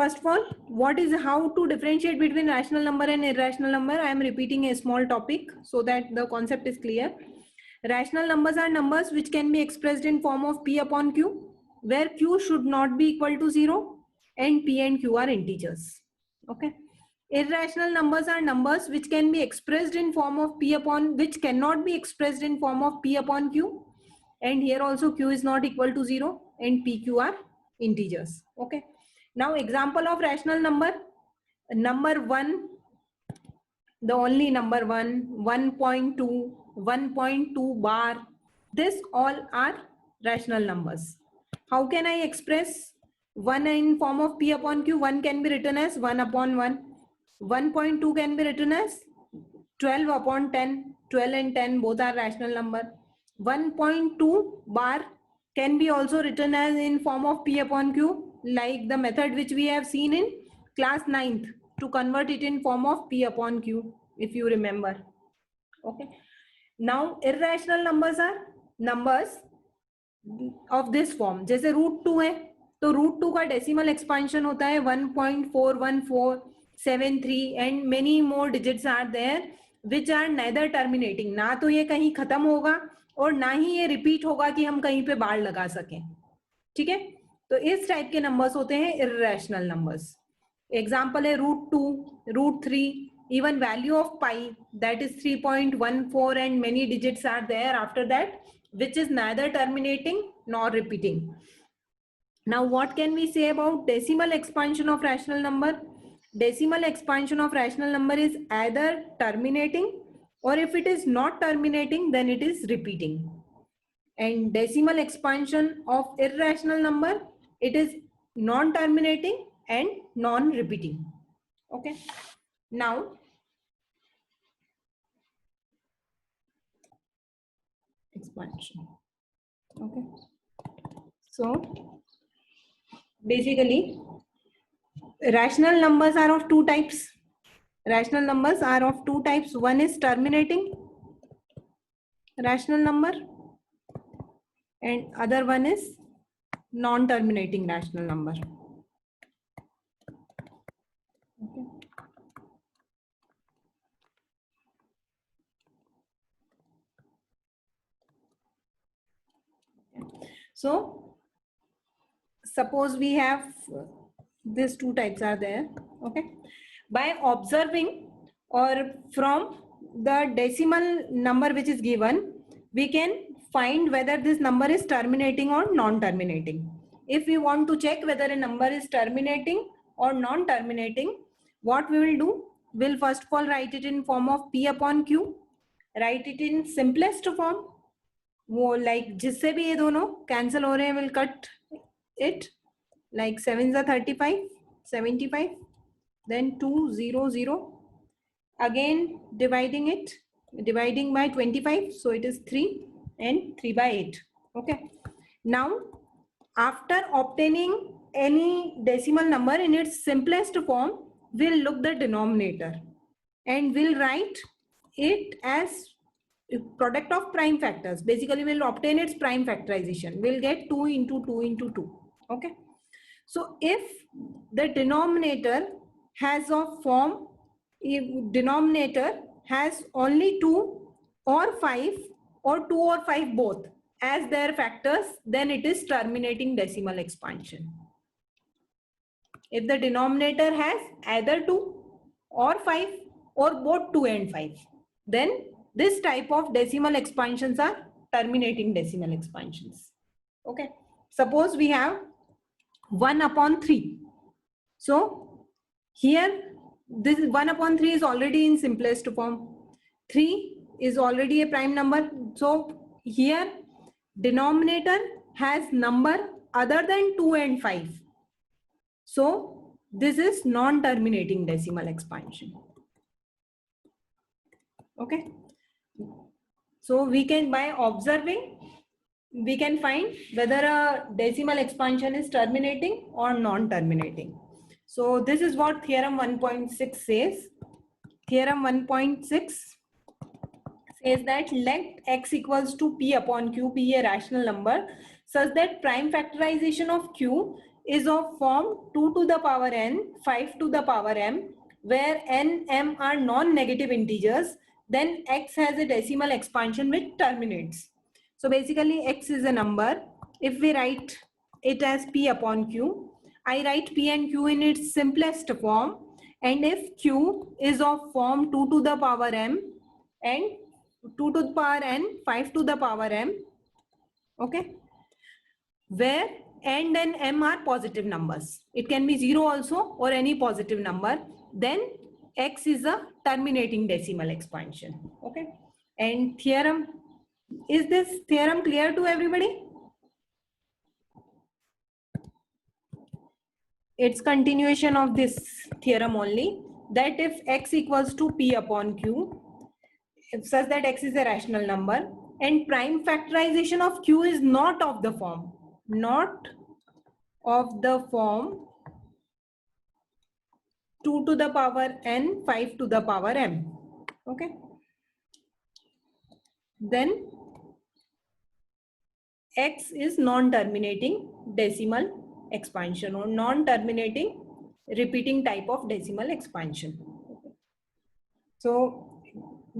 First of all, what is how to differentiate between rational number and irrational number? I am repeating a small topic so that the concept is clear. Rational numbers are numbers which can be expressed in form of P upon Q, where Q should not be equal to 0 and P and Q are integers. Okay. Irrational numbers are numbers which can be expressed in form of P upon, which cannot be expressed in form of P upon Q, and here also Q is not equal to 0 and PQ are integers. Okay. Now example of rational number, number 1, the only number 1, 1.2, 1.2 bar, this all are rational numbers. How can I express 1 in form of P upon Q? 1 can be written as 1 upon 1. 1.2 can be written as 12 upon 10. 12 and 10 both are rational number. 1.2 bar can be also written as in form of P upon Q, like the method which we have seen in class 9th to convert it in form of P upon Q, if you remember. Okay. Now irrational numbers are numbers of this form. जैसे √2 है तो √2 का decimal expansion होता है 1.41473 and many more digits are there which are neither terminating. ना तो ये कहीं खत्म होगा और ना ही ये रिपीट होगा कि हम कहीं पे बार लगा सकें. ठीक है, तो इस टाइप के नंबर्स होते हैं इर्रेशनल नंबर्स. एग्जाम्पल है √2, √3, even value of pi, that is 3.14 and many digits are there after that, which is neither terminating nor repeating. Now what can we say about decimal expansion of rational number? Decimal expansion of rational number is either terminating, or if it is not terminating, then it is repeating. And decimal expansion of irrational number, it is non-terminating and non-repeating. Okay. Now expansion. Okay. So basically rational numbers are of two types. Rational numbers are of two types. One is terminating rational number and other one is non-terminating rational number. Okay. So suppose we have these two types are there. Okay. By observing or from the decimal number which is given, we can find whether this number is terminating or non-terminating. If we want to check whether a number is terminating or non-terminating, what we will do, we'll first of all write it in form of P upon Q, write it in simplest form, वो like जिससे भी ये दोनों cancel हो रहे हैं, will cut it like 7 is 35, 75, then 2, 0, 0, again dividing it, dividing by 25, so it is 3 and 3 by 8. Okay. Now after obtaining any decimal number in its simplest form, we'll look the denominator and we'll write it as product of prime factors. Basically we'll obtain its prime factorization. We'll get 2 into 2 into 2. Okay. So if the denominator has a form, if denominator has only 2 or 5 or 2 or 5 both as their factors, then it is terminating decimal expansion. If the denominator has either 2 or 5 or both 2 and 5, then this type of decimal expansions are terminating decimal expansions. Okay. Suppose we have 1 upon 3. So here this 1 upon 3 is already in simplest form. 3 is already a prime number. So here denominator has number other than 2 and 5. So this is non-terminating decimal expansion. Okay. So we can, by observing, we can find whether a decimal expansion is terminating or non-terminating. So this is what theorem 1.6 says. Theorem 1.6 says that let x equals to P upon Q be a rational number such that prime factorization of Q is of form 2 to the power n, 5 to the power m, where n, m are non-negative integers, then x has a decimal expansion which terminates. So basically x is a number. If we write it as p upon q, I write p and q in its simplest form, and if q is of form 2 to the power m and 2 to the power n, 5 to the power m, okay, where n and m are positive numbers. It can be 0 also or any positive number. Then x is a terminating decimal expansion. Okay. And theorem, is this theorem clear to everybody? It's continuation of this theorem only, that if x equals to p upon q, such that x is a rational number, and prime factorization of q is not of the form 2 to the power n, 5 to the power m. Okay. Then x is non-terminating decimal expansion or non-terminating repeating type of decimal expansion. So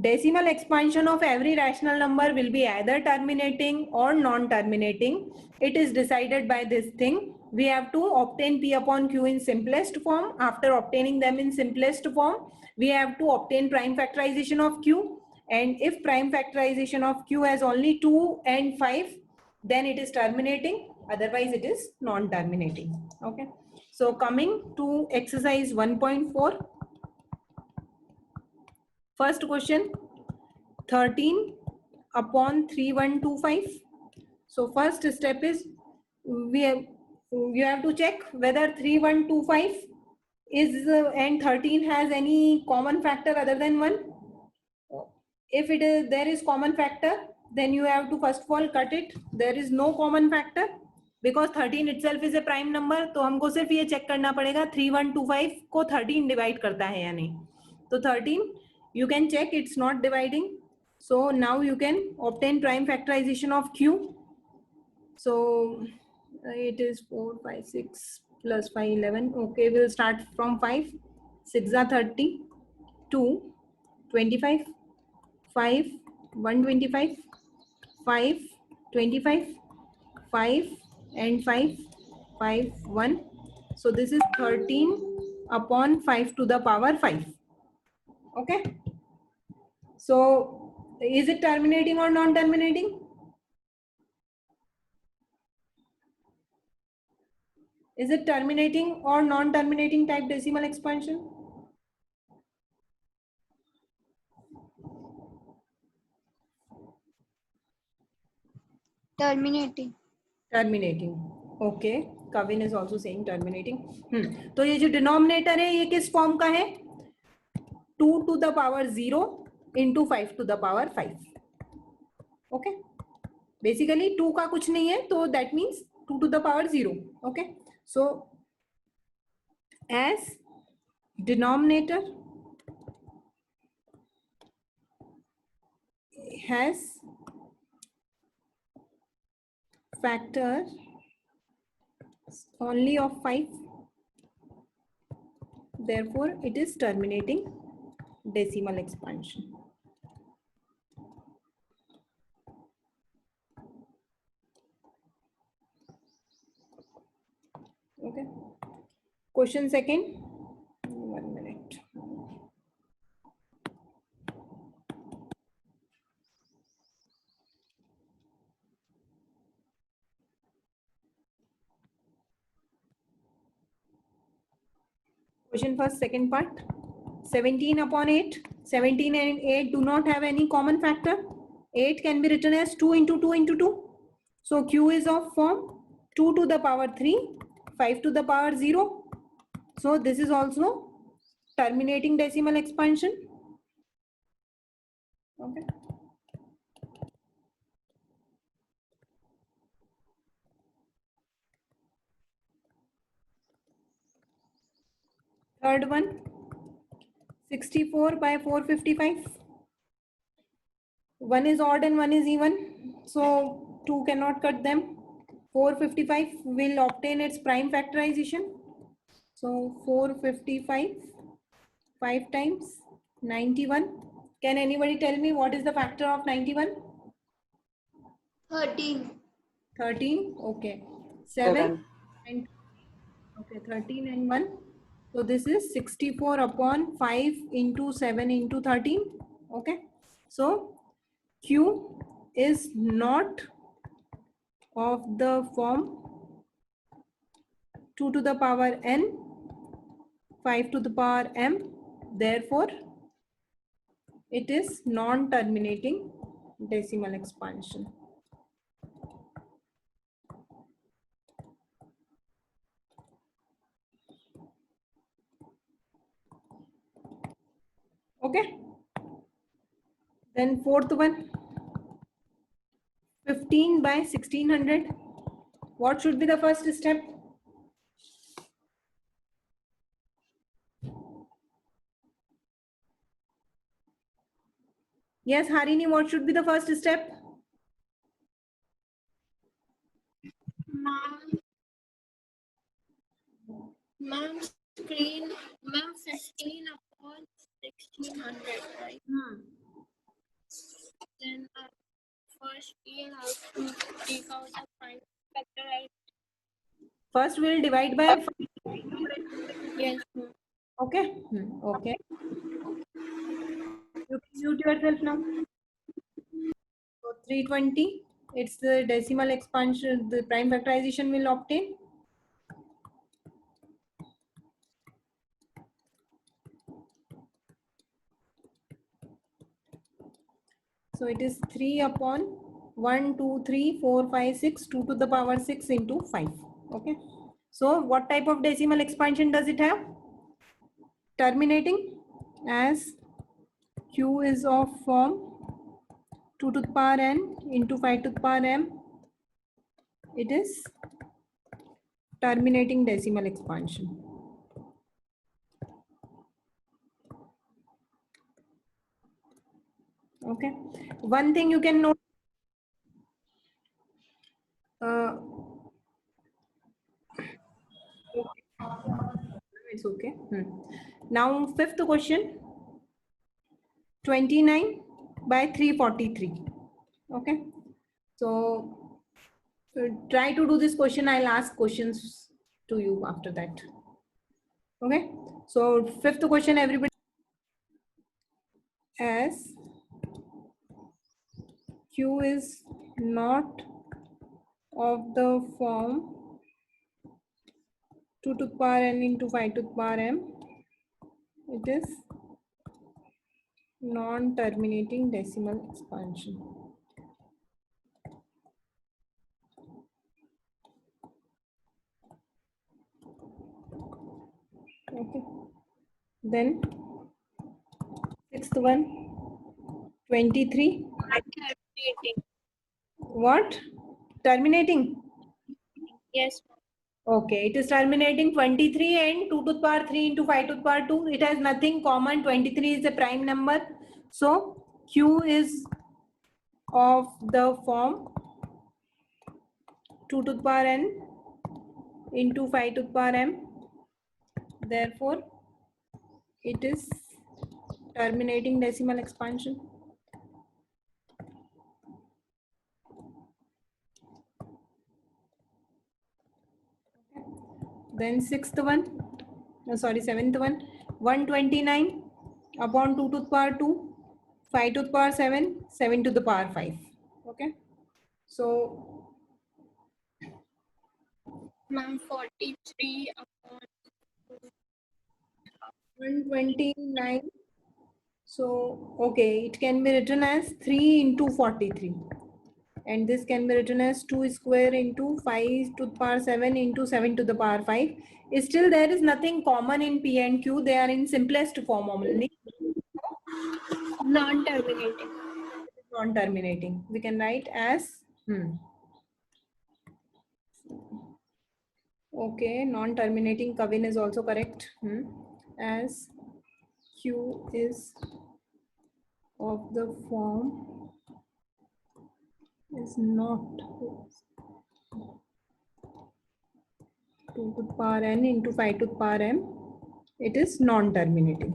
decimal expansion of every rational number will be either terminating or non-terminating. It is decided by this thing. We have to obtain p upon q in simplest form. After obtaining them in simplest form, we have to obtain prime factorization of q. And if prime factorization of q has only 2 and 5, then it is terminating. Otherwise, it is non-terminating. Okay. So coming to exercise 1.4. First question, 13 upon 3125. So first step is you have to check whether 3125 is and 13 has any common factor other than 1. If it is, there is common factor, then you have to first of all cut it. There is no common factor because 13 itself is a prime number. तो हमको सिर्फ ये check करना पड़ेगा 3125 को 13 divide करता है या नहीं. तो 13 you can check it's not dividing. So now you can obtain prime factorization of q. So it is 4, 5, 6 plus 5, 11. Okay, we'll start from 5. 6 are 30, 2, 25, 5, 125, 5, 25, 5 and 5, 5, 1. So this is 13 upon 5 to the power 5. Okay. So is it terminating or non-terminating? Is it terminating or non-terminating type decimal expansion? Terminating. Terminating. Okay. Kavin is also saying terminating. तो ये जो denominator है ये किस form का है? 2 to the power 0 into 5 to the power 5. Okay. Basically 2 का कुछ नहीं है, तो that means 2 to the power 0. Okay. So as denominator has factor only of 5, therefore it is terminating decimal expansion. Okay. Question second. 1 minute. Question first, second part. 17 upon 8. 17 and 8 do not have any common factor. 8 can be written as 2 into 2 into 2. So q is of form 2 to the power 3, 5 to the power 0. So this is also terminating decimal expansion. Okay. Third one, 64 by 455. One is odd and one is even. So 2 cannot cut them. 455 will obtain its prime factorization. So 455, 5 times 91. Can anybody tell me what is the factor of 91? 13. 13. Okay. 7 and okay, 13 and 1. So this is 64 upon 5 into 7 into 13. Okay. So Q is not of the form 2 to the power n, 5 to the power m. Therefore, it is non-terminating decimal expansion. Okay. Then fourth one, 15 by 1600. What should be the first step? Yes, Harini, what should be the first step? Ma'am, screen, ma'am, 15 upon 1600, right? Then first we'll have to take out the prime factor, right? First, we'll divide by 5. Yes, ma'am. Okay. Okay. You can mute yourself now. So 320. It's the decimal expansion. The prime factorization will obtain. So it is 3 upon 1, 2, 3, 4, 5, 6, 2 to the power 6 into 5. Okay. So what type of decimal expansion does it have? Terminating, as Q is of form 2 to the power n into 5 to the power m. It is terminating decimal expansion. Okay. One thing you can note. It's okay. Now fifth question. 29 by 343. Okay. So try to do this question. I'll ask questions to you after that. Okay. So fifth question, everybody. As Q is not of the form 2 to the power n into 5 to the power m, it is non-terminating decimal expansion. Okay. Then sixth one, 23. Terminating. What? Terminating? Yes, ma'am. Okay, it is terminating 23 and 2 to the power 3 into 5 to the power 2. It has nothing common. 23 is a prime number. So Q is of the form 2 to the power n into 5 to the power m. Therefore, it is terminating decimal expansion. Then seventh one, 129 upon 2 to the power 2, 5 to the power 7, 7 to the power 5. Okay. So, Ma'am, 43 upon 129. So, okay, it can be written as 3 into 43. And this can be written as 2 square into 5 to the power 7 into 7 to the power 5. Still, there is nothing common in P and Q. They are in simplest form only. non-terminating. Non-terminating. We can write as okay, non-terminating. Kavin is also correct. As Q is of the form is not 2 to the power n into 5 to the power m, it is non-terminating.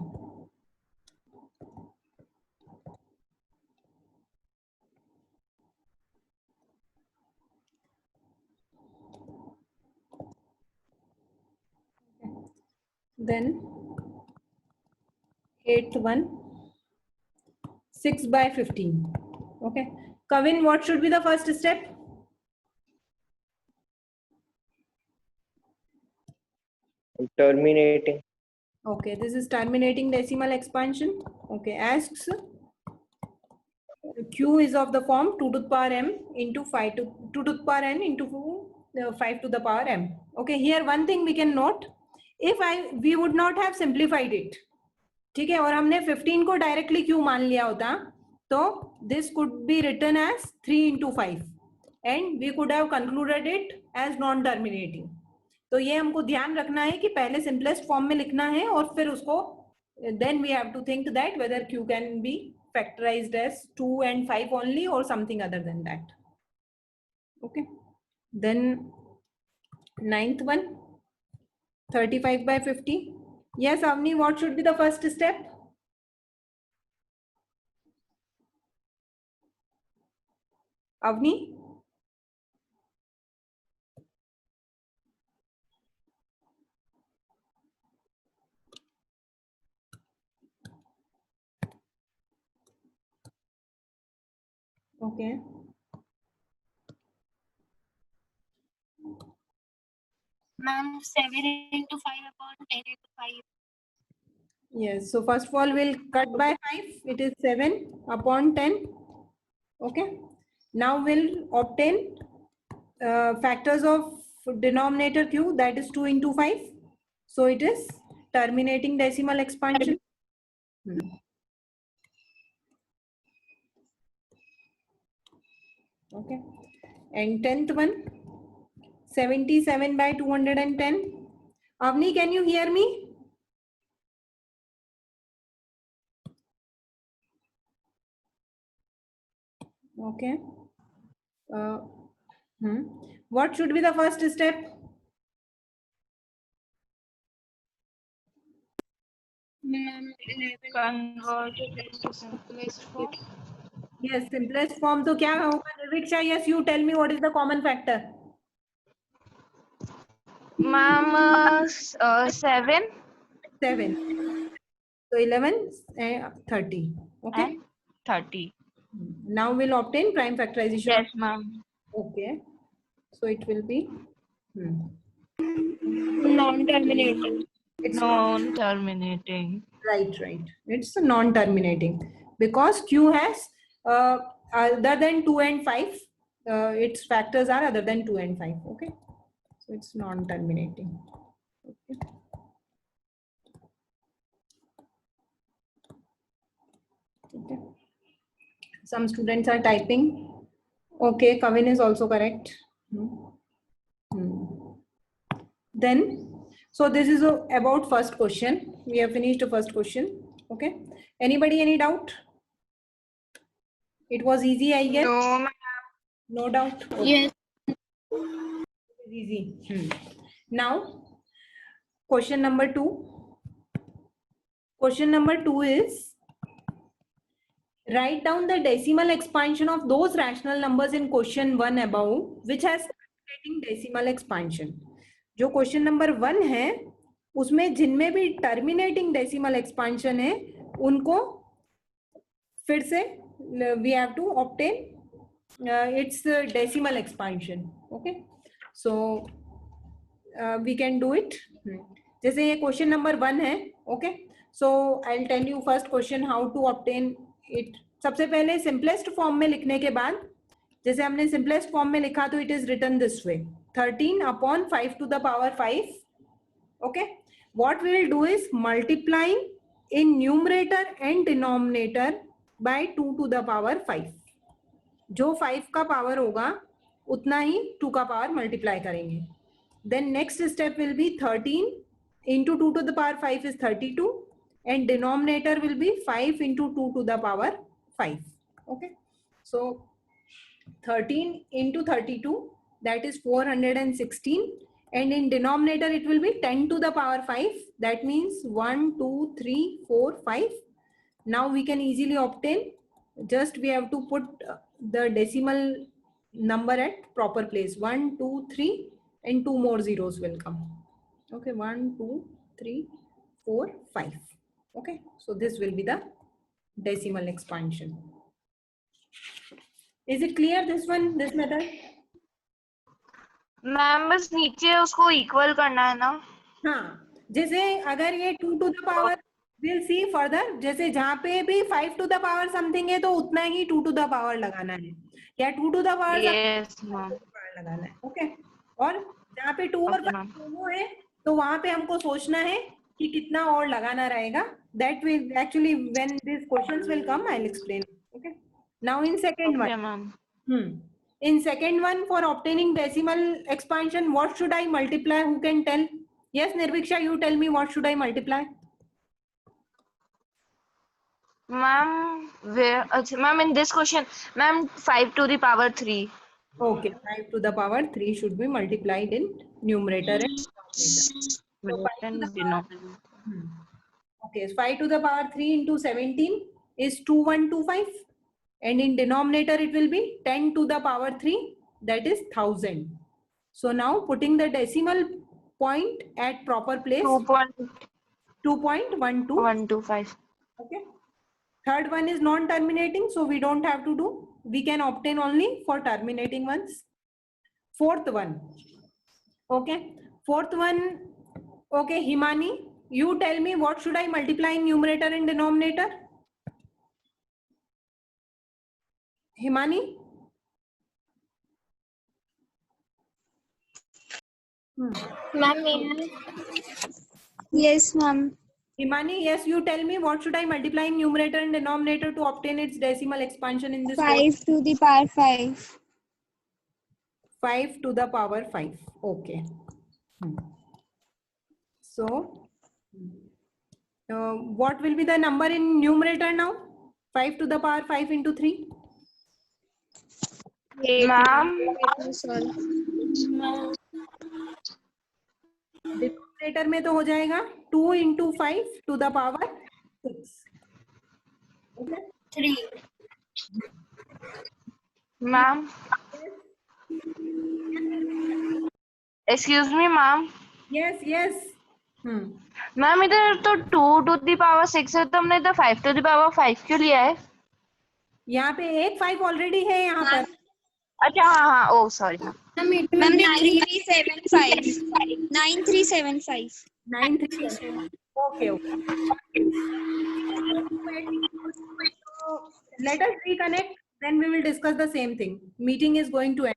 Then 8th one, 6 by 15. Okay. Kavin, what should be the first step? Terminating. Okay, this is terminating decimal expansion. Okay, asks q is of the form 2 to the power m into 5 to 2 to the power n into 5 to the power m. Okay, here one thing we can note, if we would not have simplified it, ठीक है, और हमने 15 को directly q मान लिया होता, तो this could be written as 3 into 5 and we could have concluded it as non terminating. तो ये हमको ध्यान रखना है कि पहले सिंपलेस्ट फॉर्म में लिखना है और फिर उसको then we have to think that whether q can be factorized as 2 and 5 only or something other than that. Okay, then 9th one, 35 by 50. Yes, Avni, what should be the first step? Avni? Okay. Ma'am, 7 into 5 upon 10 into 5. Yes, so first of all, we'll cut by 5. It is 7 upon 10. Okay. Now we'll obtain factors of denominator q, that is 2 into 5. So it is terminating decimal expansion. Okay. And 10th one, 77 by 210. Avni, can you hear me? Okay. What should be the first step? Ma'am, 11 Convert it into simplest form. Yes, simplest form. तो क्या होगा निर्विक्षा? Yes, you tell me what is the common factor. Ma'am, 7 7. So 11, 30. Okay. and 30. Now we'll obtain prime factorization. Yes, ma'am. Okay. So it will be. non-terminating. It's Non-terminating. right. It's non-terminating because q has other than 2 and 5. Its factors are other than 2 and 5. Okay. So it's non-terminating. Okay. Okay. Some students are typing. Okay, Kavin is also correct. Then, so this is about first question. We have finished the first question. Okay. Anybody, any doubt? It was easy, I guess. No, ma'am. No doubt. Okay. Yes. Easy. Now, question number 2. Question number 2 is, write down the decimal expansion of those rational numbers in question 1 above which has terminating decimal expansion. जो question number 1 है उसमें जिनमें भी terminating decimal expansion है उनको फिर से we have to obtain its decimal expansion. Okay, so we can do it. जैसे ये क्वेश्चन नंबर 1 है. Okay, so I'll tell you first question how to obtain it. सबसे पहले सिंपलेस्ट फॉर्म में लिखने के बाद, जैसे हमने सिंपलेस्ट फॉर्म में लिखा तो it is written this way, 13 upon 5 to the power 5. Okay, what we will do is multiplying in numerator and denominator by 2 to the power 5. जो 5 का पावर होगा उतना ही 2 का पावर मल्टीप्लाई करेंगे. Then next step will be 13 into 2 to the power 5 is 32 and denominator will be 5 into 2 to the power 5. Okay, so 13 into 32, that is 416, and in denominator it will be 10 to the power 5. That means 1 2 3 4 5. Now we can easily obtain, just we have to put the decimal number at proper place. 1 2 3 and 2 more zeros will come. Okay, 1 2 3 4 5. Okay, so this will be the decimal expansion. Is it clear, this one, this method? Ma'am बस नीचे उसको equal करना है ना. हाँ, जैसे अगर ये 2 to the power, we'll see further, जैसे जहाँ पे भी 5 to the power something है तो उतना ही 2 to the power लगाना है, या 2 to the power Yes ma'am. लगाना है. ओके, और जहाँ पे 2 और Okay, 5 ma'am. दोनों है तो वहाँ पे हमको सोचना है कि कितना और लगाना रहेगा. That will actually, when these questions will come, I'll explain. Okay, now in second one. Okay ma'am. In second one, for obtaining decimal expansion, what should I multiply? Who can tell? Yes, Nirviksha, you tell me what should I multiply? Ma'am, where? Ma'am, in this question, ma'am, 5 to the power 3. Okay, 5 to the power 3 should be multiplied in numerator and denominator. So 5 to the power, okay, 5 to the power 3 into 17 is 2125. And in denominator, it will be 10 to the power 3, that is 1000. So now putting the decimal point at proper place, 2.12. 2.125. Okay. Third one is non-terminating, so we don't have to do. We can obtain only for terminating ones. Fourth one. Okay. Fourth one. Okay, Himani, you tell me what should I multiply in numerator and denominator? Himani? Ma'am, Yes, ma'am. Himani, yes, you tell me what should I multiply in numerator and denominator to obtain its decimal expansion in this 5 to the power 5. 5 to the power 5. Okay. So, what will be the number in numerator now? 5 to the power 5 into 3. Ma'am, denominator में तो हो जाएगा 2 into 5 to the power 6. Okay. 3. ma'am. Excuse me, ma'am. Yes, yes. Ma'am इधर तो 2 to the power 6 है तो हमने इधर 5 to the power 5 क्यों लिया है? यहाँ पे एक 5 ऑलरेडी है यहाँ पर. अच्छा हाँ, oh sorry. Ma'am, 9375. 9375. 937. Okay, okay. So let us reconnect, then we will discuss the same thing. Meeting is going to end.